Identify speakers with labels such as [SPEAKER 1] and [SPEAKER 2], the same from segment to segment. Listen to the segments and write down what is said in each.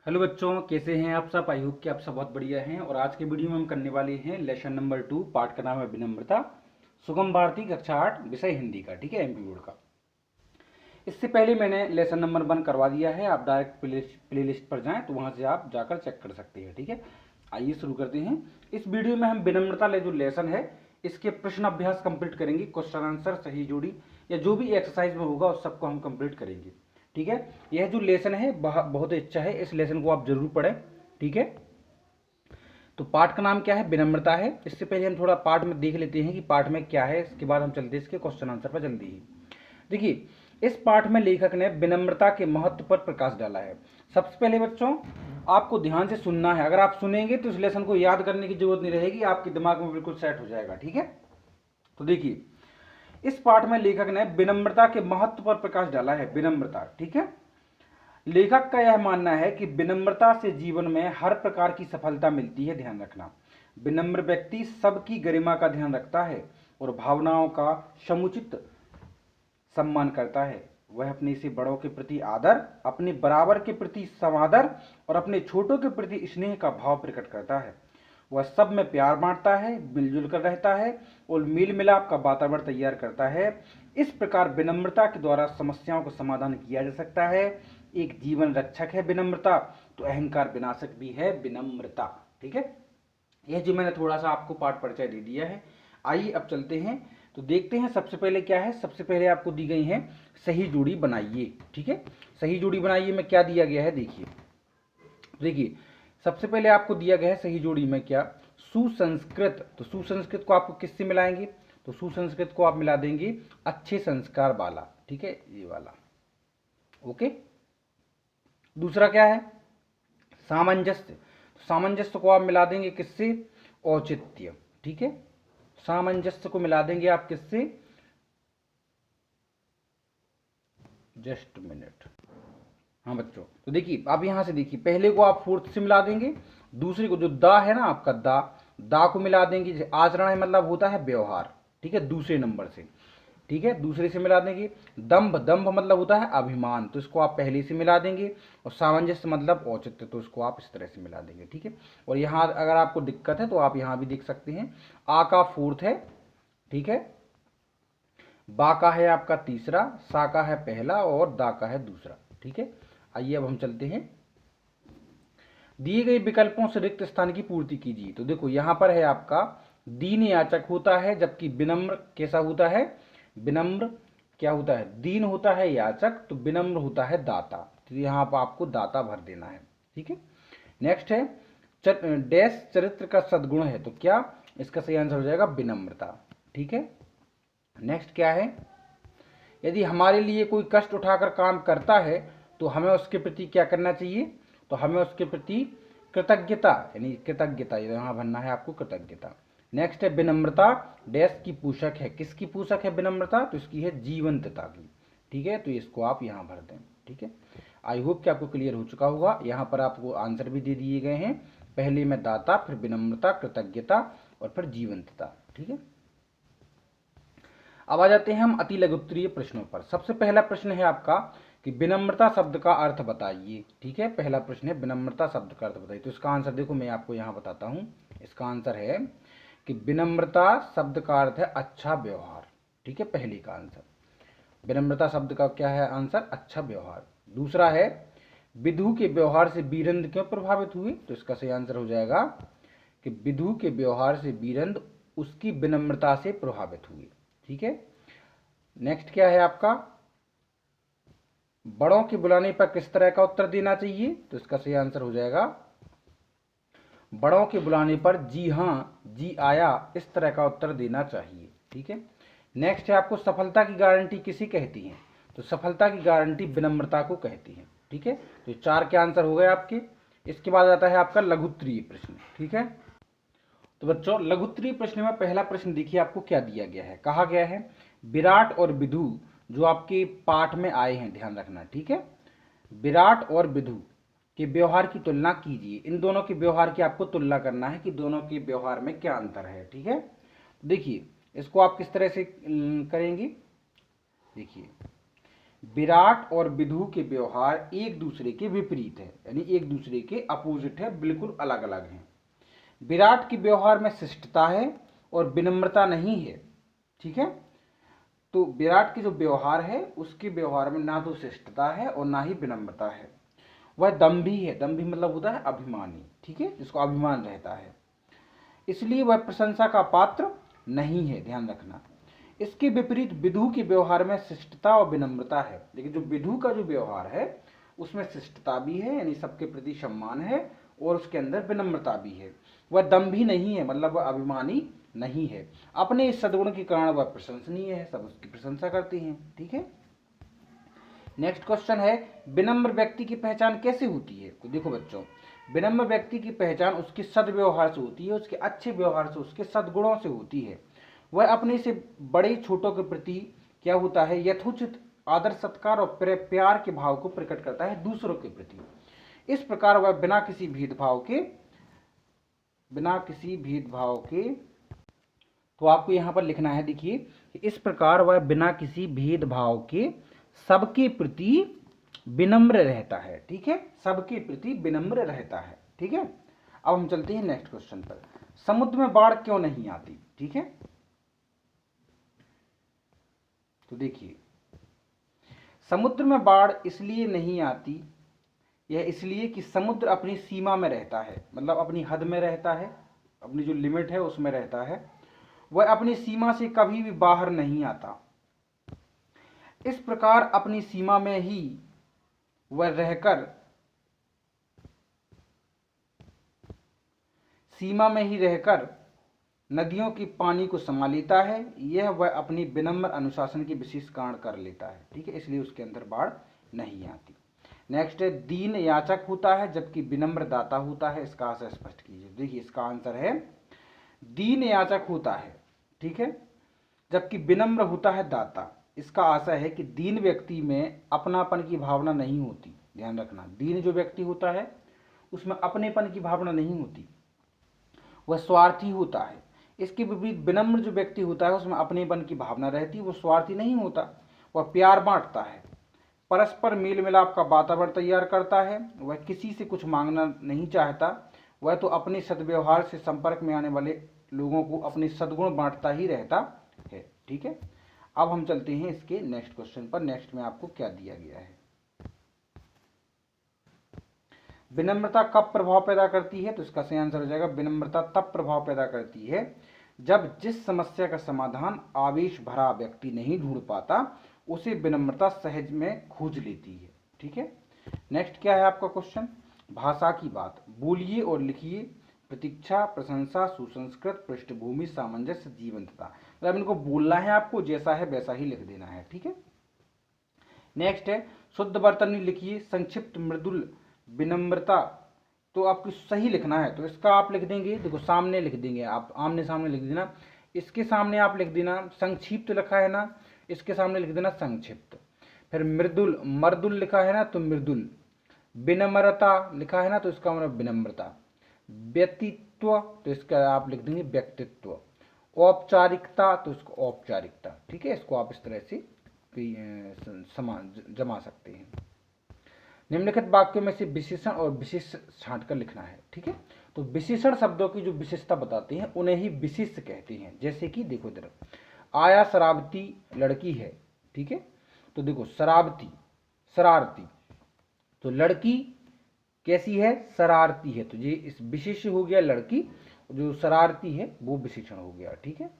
[SPEAKER 1] Hello बच्चों, कैसे हैं आप सब। आई होप कि आप सब बहुत बढ़िया हैं। और आज के वीडियो में हम करने वाले हैं लेसन नंबर 2, पाठ का नाम है विनम्रता, सुगम भारती, कक्षा 8, विषय हिंदी का। ठीक है, एमपी बोर्ड का। इससे पहले मैंने लेसन नंबर 1 करवा दिया है। आप डायरेक्ट प्ले लिस्ट पर जाएं तो वहां से आप जाकर चेक कर सकते हैं। ठीक है, आइए शुरू करते हैं। इस वीडियो में हम विनम्रता जो लेसन है इसके प्रश्न अभ्यास कंप्लीट करेंगे। क्वेश्चन आंसर, सही जोड़ी या जो भी एक्सरसाइज में होगा उस सबको हम कंप्लीट करेंगे। ठीक है, यह जो लेसन है बहुत अच्छा है, इस लेसन को आप जरूर पढ़ें। ठीक है, तो पाठ का नाम क्या है, विनम्रता है। इससे पहले हम थोड़ा पाठ में देख लेते हैं कि पाठ में क्या है, इसके बाद हम चलते हैं इसके क्वेश्चन आंसर पर जल्दी ही। देखिए, इस पाठ में लेखक ने विनम्रता के महत्व पर प्रकाश डाला है। सबसे पहले बच्चों आपको ध्यान से सुनना है। अगर आप सुनेंगे तो इस लेसन को याद करने की जरूरत नहीं रहेगी, आपके दिमाग में बिल्कुल सेट हो जाएगा। ठीक है, तो देखिए, इस पाठ में लेखक ने विनम्रता के महत्व पर प्रकाश डाला है। विनम्रता, ठीक है, लेखक का यह मानना है कि विनम्रता से जीवन में हर प्रकार की सफलता मिलती है। ध्यान रखना, विनम्र व्यक्ति सबकी गरिमा का ध्यान रखता है और भावनाओं का समुचित सम्मान करता है। वह अपने से बड़ों के प्रति आदर, अपने बराबर के प्रति समादर और अपने छोटों के प्रति स्नेह का भाव प्रकट करता है। वह सब में प्यार बांटता है, मिलजुल कर रहता है और मेल मिलाप का वातावरण तैयार करता है। इस प्रकार विनम्रता के द्वारा समस्याओं का समाधान किया जा सकता है। एक जीवन रक्षक है विनम्रता, तो अहंकार विनाशक भी है विनम्रता। ठीक है, यह जो मैंने थोड़ा सा आपको पाठ परिचय दे दिया है। आइए अब चलते हैं, तो देखते हैं सबसे पहले क्या है। सबसे पहले आपको दी गई है सही जोड़ी बनाइए। ठीक है, सही जोड़ी बनाइए में क्या दिया गया है, देखिए देखिए सबसे पहले आपको दिया गया है सही जोड़ी में क्या, सुसंस्कृत। तो सुसंस्कृत को आपको किससे मिलाएंगे, तो सुसंस्कृत को आप मिला देंगे अच्छे संस्कार वाला। ठीक है, ये वाला। ओके, दूसरा क्या है, सामंजस्य। तो सामंजस्य को आप मिला देंगे किससे, औचित्य। ठीक है, सामंजस्य को मिला देंगे आप किससे, जस्ट मिनट। हाँ बच्चों, तो देखिए आप यहां से देखिए, पहले को आप फोर्थ से मिला देंगे, दूसरे को जो दा है ना आपका दा, दा को मिला देंगे आचरण है, मतलब होता है व्यवहार। ठीक है, दूसरे नंबर से। ठीक है, दूसरे से मिला देंगे। दंभ, दंभ मतलब होता है अभिमान, तो इसको आप पहले से मिला देंगे। और सामंजस्य मतलब औचित्य, तो इसको आप इस तरह से मिला देंगे। ठीक है, और यहाँ अगर आपको दिक्कत है तो आप यहाँ भी देख सकते हैं, आ का फोर्थ है। ठीक है, बा का है आपका तीसरा, सा का है पहला और दा का है दूसरा। ठीक है, आइए अब हम चलते हैं। दिए गए विकल्पों से रिक्त स्थान की पूर्ति कीजिए। तो देखो यहां पर है आपका दीन याचक होता है, जबकि विनम्र कैसा होता है, विनम्र क्या होता है, दीन होता है याचक, तो विनम्र होता है दाता। तो यहां पर आपको दाता भर देना है। ठीक है, नेक्स्ट है डैश चरित्र का सद्गुण है, तो क्या, इसका सही आंसर हो जाएगा विनम्रता। ठीक है, नेक्स्ट क्या है, यदि हमारे लिए कोई कष्ट उठाकर काम करता है तो हमें उसके प्रति क्या करना चाहिए, तो हमें उसके प्रति कृतज्ञता, यानी कृतज्ञता यहाँ भरना है आपको, कृतज्ञता। नेक्स्ट है विनम्रता डैश की पूषक है, किसकी पूषक है विनम्रता, तो इसकी है जीवंतता की। ठीक है, तो इसको आप यहाँ भर दें। ठीक है, आई होप कि आपको क्लियर हो चुका होगा। यहाँ पर आपको आंसर भी दे दिए गए हैं, पहले में दाता, फिर विनम्रता, कृतज्ञता और फिर जीवंतता। ठीक है, अब आ जाते हैं हम अति लघुत्तरीय प्रश्नों पर। सबसे पहला प्रश्न है आपका कि विनम्रता शब्द का अर्थ बताइए। ठीक है, पहला प्रश्न है विनम्रता शब्द का अर्थ बताइए। तो इसका आंसर देखो मैं आपको यहां बताता हूं। इसका आंसर है कि विनम्रता शब्द का अर्थ है अच्छा व्यवहार। ठीक है, पहले का आंसर विनम्रता शब्द का क्या है आंसर, अच्छा व्यवहार। दूसरा है विधु के व्यवहार से बीरंद क्यों प्रभावित हुए, तो इसका सही आंसर हो जाएगा कि विधु के व्यवहार से बीरंद उसकी विनम्रता से प्रभावित हुए। ठीक है, नेक्स्ट क्या है आपका, बड़ों के बुलाने पर किस तरह का उत्तर देना चाहिए, तो इसका सही आंसर हो जाएगा बड़ों के बुलाने पर जी हाँ, जी आया, इस तरह का उत्तर देना चाहिए। ठीक है, नेक्स्ट है आपको सफलता की गारंटी किसे कहती है, तो सफलता की गारंटी विनम्रता को कहती है। ठीक है, तो 4 के आंसर हो गए आपके। इसके बाद आता है आपका लघुत्तरीय प्रश्न। ठीक है, तो बच्चों लघुत्तरीय प्रश्न में पहला प्रश्न देखिए आपको क्या दिया गया है, कहा गया है विराट और विधु जो आपके पाठ में आए हैं, ध्यान रखना। ठीक है, विराट और विधु के व्यवहार की तुलना कीजिए। इन दोनों के व्यवहार की आपको तुलना करना है कि दोनों के व्यवहार में क्या अंतर है। ठीक है, देखिए इसको आप किस तरह से करेंगे, देखिए विराट और विधु के व्यवहार एक दूसरे के विपरीत है, यानी एक दूसरे के अपोजिट है, बिल्कुल अलग अलग हैं। विराट के व्यवहार में शिष्टता है और विनम्रता नहीं है, ठीक है। तो विराट के जो व्यवहार है उसके व्यवहार में ना तो शिष्टता है और ना ही विनम्रता है। वह दम्भी है, दम्भी मतलब होता है अभिमानी, ठीक है, जिसको अभिमान रहता है, इसलिए वह प्रशंसा का पात्र नहीं है, ध्यान रखना। इसके विपरीत विधु के व्यवहार में शिष्टता और विनम्रता है। लेकिन जो विधु का जो व्यवहार है उसमें शिष्टता भी है, यानी सबके प्रति सम्मान है, और उसके अंदर विनम्रता भी है। वह दम्भी नहीं है, मतलब वह अभिमानी नहीं है। अपने इस सद्गुण के कारण वह प्रशंसनीय है, सब उसकी प्रशंसा करते हैं, ठीक है। नेक्स्ट क्वेश्चन है, विनम्र व्यक्ति की पहचान कैसे होती है? तो देखो बच्चों, विनम्र व्यक्ति की पहचान उसके सद्व्यवहार से होती है, उसके अच्छे व्यवहार से, उसके सद्गुणों से होती है। वह अपने से बड़े छोटों के प्रति क्या होता है, यथोचित आदर सत्कार और प्यार के भाव को प्रकट करता है दूसरों के प्रति। इस प्रकार वह बिना किसी भेदभाव के तो आपको यहां पर लिखना है, देखिए, इस प्रकार वह बिना किसी भेदभाव के सबके प्रति विनम्र रहता है, ठीक है, सबके प्रति विनम्र रहता है, ठीक है। अब हम चलते हैं नेक्स्ट क्वेश्चन पर। समुद्र में बाढ़ क्यों नहीं आती? ठीक है, तो देखिए, समुद्र में बाढ़ इसलिए नहीं आती, यह इसलिए कि समुद्र अपनी सीमा में रहता है, मतलब अपनी हद में रहता है, अपनी जो लिमिट है उसमें रहता है। वह अपनी सीमा से कभी भी बाहर नहीं आता। इस प्रकार अपनी सीमा में ही वह रहकर नदियों की पानी को संभाल लेता है। यह वह अपनी विनम्र अनुशासन के विशेष कारण कर लेता है, ठीक है, इसलिए उसके अंदर बाढ़ नहीं आती। नेक्स्ट है, दीन याचक होता है जबकि विनम्र दाता होता है। इसका आंसर स्पष्ट कीजिए। देखिए, इसका आंसर है दीन याचक होता है, ठीक है, जबकि विनम्र होता है दाता। इसका आशय है कि दीन व्यक्ति में अपनापन की भावना नहीं होती, ध्यान रखना। दीन जो व्यक्ति होता है उसमें अपनेपन की भावना नहीं होती, वह स्वार्थी होता है। इसके विपरीत विनम्र जो व्यक्ति होता है उसमें अपनेपन की भावना रहती है, वो स्वार्थी नहीं होता, वह प्यार बांटता है, परस्पर मेल मिलाप का वातावरण तैयार करता है, वह किसी से कुछ मांगना नहीं चाहता, वह तो अपने सद्व्यवहार से संपर्क में आने वाले लोगों को अपने सद्गुण बांटता ही रहता है, ठीक है। अब हम चलते हैं इसके नेक्स्ट क्वेश्चन पर। नेक्स्ट में आपको क्या दिया गया है, विनम्रता कब प्रभाव पैदा करती है? तो इसका सही आंसर हो जाएगा, विनम्रता तब प्रभाव पैदा करती है जब जिस समस्या का समाधान आवेश भरा व्यक्ति नहीं ढूंढ पाता उसे विनम्रता सहज में खोज लेती है, ठीक है। नेक्स्ट क्या है आपका क्वेश्चन, भाषा की बात, बोलिए और लिखिए, प्रतीक्षा, प्रशंसा, सुसंस्कृत, पृष्ठभूमि, सामंजस्य, जीवंतता। मतलब इनको बोलना है आपको, जैसा है वैसा ही लिख देना है, ठीक है। नेक्स्ट है, शुद्ध वर्तनी लिखिए, संक्षिप्त, मृदुल, विनम्रता। तो आपको सही लिखना है, तो इसका आप लिख देंगे, देखो सामने लिख देंगे आप, आमने सामने लिख देना। इसके सामने आप लिख देना संक्षिप्त लिखा है ना, इसके सामने लिख देना संक्षिप्त। फिर मृदुल, मर्दुल लिखा है ना तो मृदुल। विनम्रता लिखा है ना तो इसका मतलब विनम्रता। व्यक्तित्व, तो इसका आप लिख देंगे व्यक्तित्व। औपचारिकता, तो इसको औपचारिकता, ठीक है। इसको आप इस तरह से समान जमा सकते हैं। निम्नलिखित वाक्यों में से विशेषण और विशेष छांटकर लिखना है, ठीक है। तो विशेषण शब्दों की जो विशेषता बताते हैं उन्हें ही विशिष्ट कहते हैं। जैसे कि देखो इधर, आया शरारती लड़की है, ठीक है। तो देखो शरारती, शरारती, तो लड़की कैसी है, शरारती है, तो ये इस विशेष हो गया लड़की, जो शरारती है वो विशेषण हो गया, ठीक है।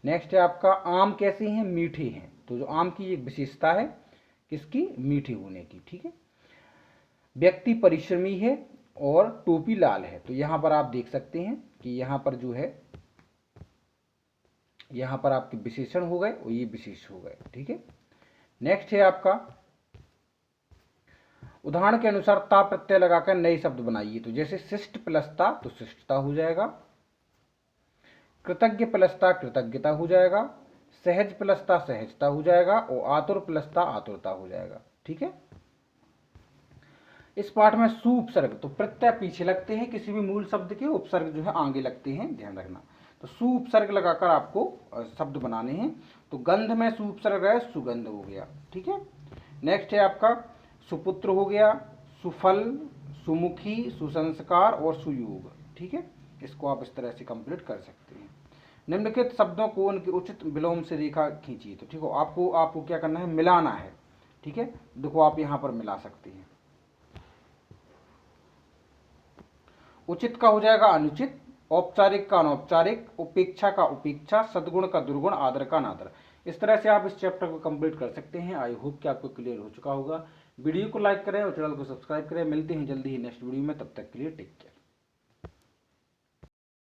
[SPEAKER 1] नेक्स्ट है आपका, आम कैसे हैं, मीठे हैं, तो जो आम की एक विशेषता है किसकी, मीठे होने की, ठीक है। व्यक्ति परिश्रमी है और टोपी लाल है, तो यहां पर आप देख सकते हैं कि यहां पर जो है, यहां पर आपके विशेषण हो गए और ये विशेष हो गए, ठीक है। नेक्स्ट है आपका, उदाहरण के अनुसार ता प्रत्यय लगाकर नए शब्द बनाइए। तो जैसे शिष्ट प्लस ता तो शिष्टता हो जाएगा, कृतज्ञ प्लस ता कृतज्ञता हो जाएगा, सहज प्लस ता सहजता हो जाएगा और आतुर प्लस ता आतुरता हो जाएगा, ठीक है। इस पाठ में सु उपसर्ग, तो प्रत्यय पीछे लगते हैं किसी भी मूल शब्द के, उपसर्ग जो है आगे लगते हैं, ध्यान रखना। तो सु उपसर्ग लगाकर आपको शब्द बनाने हैं। तो गंध में सु उपसर्ग है, सुगंध हो गया, ठीक है। नेक्स्ट है आपका सुपुत्र हो गया, सुफल, सुमुखी, सुसंस्कार और सुयोग। ठीक है, इसको आप इस तरह से कंप्लीट कर सकते हैं। निम्नलिखित शब्दों को उनके उचित विलोम से रेखा खींचिए। तो ठीक हो, आपको क्या करना है, मिलाना है। ठीक है, देखो आप यहाँ पर मिला सकते हैं। उचित का हो जाएगा अनुचित, औपचारिक का अनौपचारिक, उपेक्षा का उपेक्षा, सद्गुण का दुर्गुण, आदर का अनादर। इस तरह से आप इस चैप्टर को कंप्लीट कर सकते हैं। आई होप कि आपको क्लियर हो चुका होगा। वीडियो को लाइक करें और चैनल को सब्सक्राइब करें। मिलते हैं जल्दी ही नेक्स्ट वीडियो में, तब तक के लिए टेक केयर।